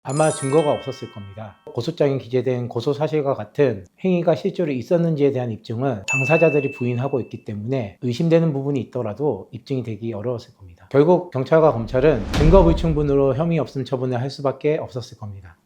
아마 증거가 없었을 겁니다. 고소장에 기재된 고소사실과 같은 행위가 실제로 있었는지에 대한 입증은 당사자들이 부인하고 있기 때문에 의심되는 부분이 있더라도 입증이 되기 어려웠을 겁니다. 결국 경찰과 검찰은 증거 불충분으로 혐의 없음 처분을 할 수밖에 없었을 겁니다.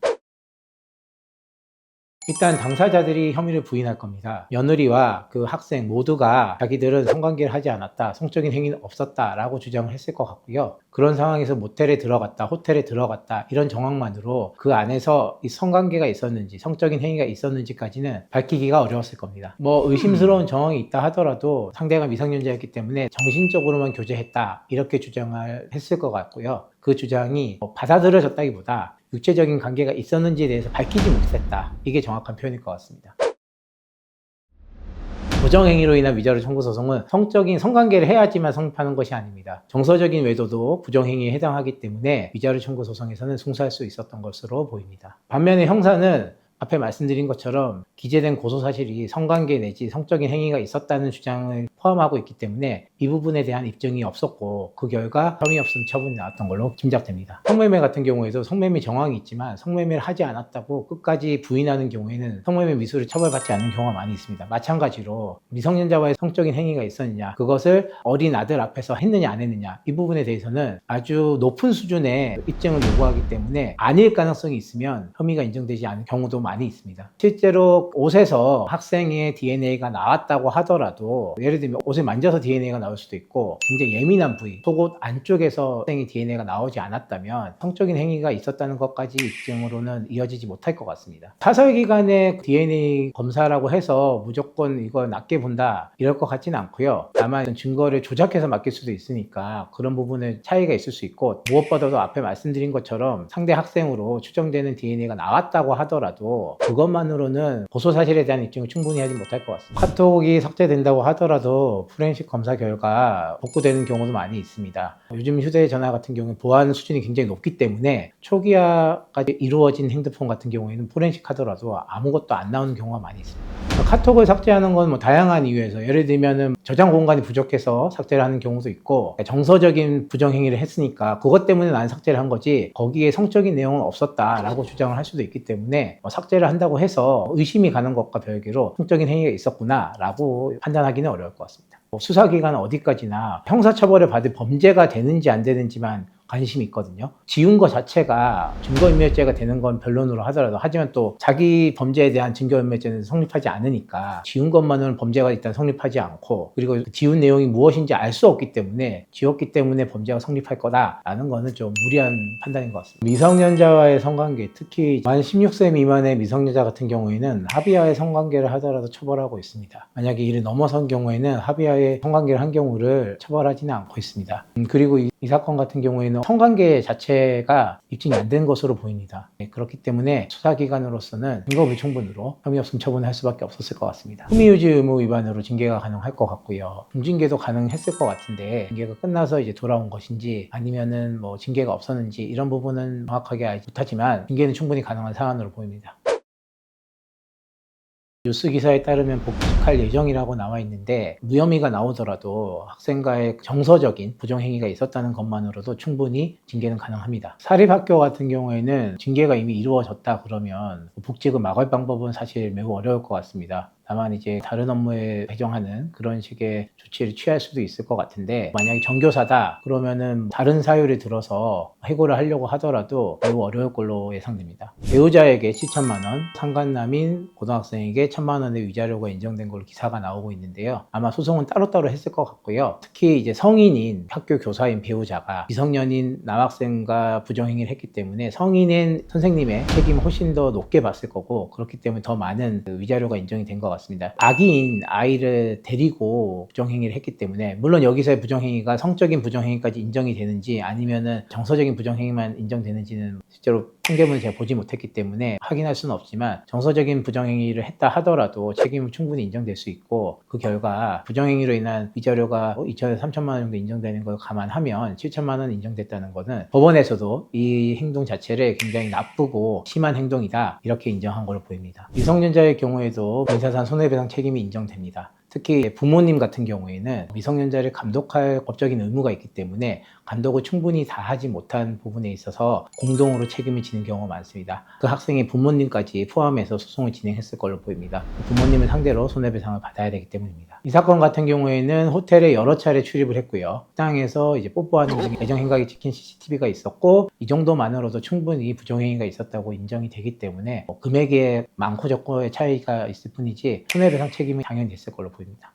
일단 당사자들이 혐의를 부인할 겁니다. 며느리와 그 학생 모두가 자기들은 성관계를 하지 않았다, 성적인 행위는 없었다 라고 주장을 했을 것 같고요. 그런 상황에서 모텔에 들어갔다, 호텔에 들어갔다 이런 정황만으로 그 안에서 이 성관계가 있었는지 성적인 행위가 있었는지까지는 밝히기가 어려웠을 겁니다. 뭐 의심스러운 정황이 있다 하더라도 상대가 미성년자였기 때문에 정신적으로만 교제했다 이렇게 주장을 했을 것 같고요. 그 주장이 받아들여졌다기보다 육체적인 관계가 있었는지에 대해서 밝히지 못했다. 이게 정확한 표현일 것 같습니다. 부정행위로 인한 위자료 청구 소송은 성적인 성관계를 해야지만 성립하는 것이 아닙니다. 정서적인 외도도 부정행위에 해당하기 때문에 위자료 청구 소송에서는 승소할 수 있었던 것으로 보입니다. 반면에 형사는 앞에 말씀드린 것처럼 기재된 고소사실이 성관계 내지 성적인 행위가 있었다는 주장을 포함하고 있기 때문에 이 부분에 대한 입증이 없었고 그 결과 혐의 없음 처분이 나왔던 걸로 짐작됩니다. 성매매 같은 경우에도 성매매 정황이 있지만 성매매를 하지 않았다고 끝까지 부인하는 경우에는 성매매 미수를 처벌받지 않는 경우가 많이 있습니다. 마찬가지로 미성년자와의 성적인 행위가 있었느냐 그것을 어린 아들 앞에서 했느냐 안 했느냐 이 부분에 대해서는 아주 높은 수준의 입증을 요구하기 때문에 아닐 가능성이 있으면 혐의가 인정되지 않은 경우도 많이 있습니다. 실제로 옷에서 학생의 DNA가 나왔다고 하더라도 예를 들면 옷을 만져서 DNA가 나올 수도 있고 굉장히 예민한 부위, 속옷 안쪽에서 학생의 DNA가 나오지 않았다면 성적인 행위가 있었다는 것까지 입증으로는 이어지지 못할 것 같습니다. 사설기관의 DNA 검사라고 해서 무조건 이걸 낮게 본다 이럴 것 같지는 않고요. 다만 증거를 조작해서 맡길 수도 있으니까 그런 부분에 차이가 있을 수 있고 무엇보다도 앞에 말씀드린 것처럼 상대 학생으로 추정되는 DNA가 나왔다고 하더라도 그것만으로는 고소사실에 대한 입증을 충분히 하지 못할 것 같습니다. 카톡이 삭제된다고 하더라도 포렌식 검사 결과 복구되는 경우도 많이 있습니다. 요즘 휴대전화 같은 경우는 보안 수준이 굉장히 높기 때문에 초기화까지 이루어진 핸드폰 같은 경우에는 포렌식 하더라도 아무것도 안 나오는 경우가 많이 있습니다. 카톡을 삭제하는 건 뭐 다양한 이유에서 예를 들면은 저장 공간이 부족해서 삭제를 하는 경우도 있고 정서적인 부정행위를 했으니까 그것 때문에 난 삭제를 한 거지 거기에 성적인 내용은 없었다라고 주장을 할 수도 있기 때문에 삭제를 한다고 해서 의심이 가는 것과 별개로 성적인 행위가 있었구나 라고 판단하기는 어려울 것 같습니다. 수사기관은 어디까지나 형사처벌을 받을 범죄가 되는지 안 되는지만 관심이 있거든요. 지운 것 자체가 증거인멸죄가 되는 건 변론으로 하더라도 하지만 또 자기 범죄에 대한 증거인멸죄는 성립하지 않으니까 지운 것만으로는 범죄가 일단 성립하지 않고 그리고 지운 내용이 무엇인지 알 수 없기 때문에 지웠기 때문에 범죄가 성립할 거다라는 거는 좀 무리한 판단인 것 같습니다. 미성년자와의 성관계 특히 만 16세 미만의 미성년자 같은 경우에는 합의하에 성관계를 하더라도 처벌하고 있습니다. 만약에 이를 넘어선 경우에는 합의하에 성관계를 한 경우를 처벌하지는 않고 있습니다. 그리고 이 사건 같은 경우에는 성관계 자체가 입증이 안 된 것으로 보입니다. 그렇기 때문에 수사기관으로서는 증거 불충분으로 혐의 없음 처분을 할 수밖에 없었을 것 같습니다. 혐의유지 의무 위반으로 징계가 가능할 것 같고요. 중징계도 가능했을 것 같은데 징계가 끝나서 이제 돌아온 것인지 아니면은 뭐 징계가 없었는지 이런 부분은 정확하게 알지 못하지만 징계는 충분히 가능한 사안으로 보입니다. 뉴스 기사에 따르면 복직할 예정이라고 나와 있는데 무혐의가 나오더라도 학생과의 정서적인 부정행위가 있었다는 것만으로도 충분히 징계는 가능합니다. 사립학교 같은 경우에는 징계가 이미 이루어졌다 그러면 복직을 막을 방법은 사실 매우 어려울 것 같습니다. 다만 이제 다른 업무에 배정하는 그런 식의 조치를 취할 수도 있을 것 같은데 만약에 전교사다 그러면은 다른 사유를 들어서 해고를 하려고 하더라도 매우 어려울 걸로 예상됩니다. 배우자에게 7천만 원, 상간남인 고등학생에게 1,000만 원의 위자료가 인정된 걸로 기사가 나오고 있는데요. 아마 소송은 따로따로 했을 것 같고요. 특히 이제 성인인 학교 교사인 배우자가 미성년인 남학생과 부정행위를 했기 때문에 성인인 선생님의 책임을 훨씬 더 높게 봤을 거고 그렇기 때문에 더 많은 위자료가 인정이 된 것 같습니다. 아기인 아이를 데리고 부정행위를 했기 때문에 물론 여기서의 부정행위가 성적인 부정행위까지 인정이 되는지 아니면은 정서적인 부정행위만 인정되는지는 실제로 판결문을 제가 보지 못했기 때문에 확인할 수는 없지만 정서적인 부정행위를 했다 하더라도 책임은 충분히 인정될 수 있고 그 결과 부정행위로 인한 위자료가 2천에서 3천만 원 정도 인정되는 걸 감안하면 7천만 원 인정됐다는 것은 법원에서도 이 행동 자체를 굉장히 나쁘고 심한 행동이다 이렇게 인정한 걸로 보입니다. 미성년자의 경우에도 민사상 손해배상 책임이 인정됩니다. 특히 부모님 같은 경우에는 미성년자를 감독할 법적인 의무가 있기 때문에 감독을 충분히 다 하지 못한 부분에 있어서 공동으로 책임을 지는 경우가 많습니다. 그 학생의 부모님까지 포함해서 소송을 진행했을 걸로 보입니다. 부모님을 상대로 손해배상을 받아야 되기 때문입니다. 이 사건 같은 경우에는 호텔에 여러 차례 출입을 했고요. 식당에서 이제 뽀뽀하는 등 애정 행각이 찍힌 CCTV가 있었고, 이 정도만으로도 충분히 부정행위가 있었다고 인정이 되기 때문에 금액에 많고 적고의 차이가 있을 뿐이지 손해배상 책임이 당연히 있을 걸로 보입니다.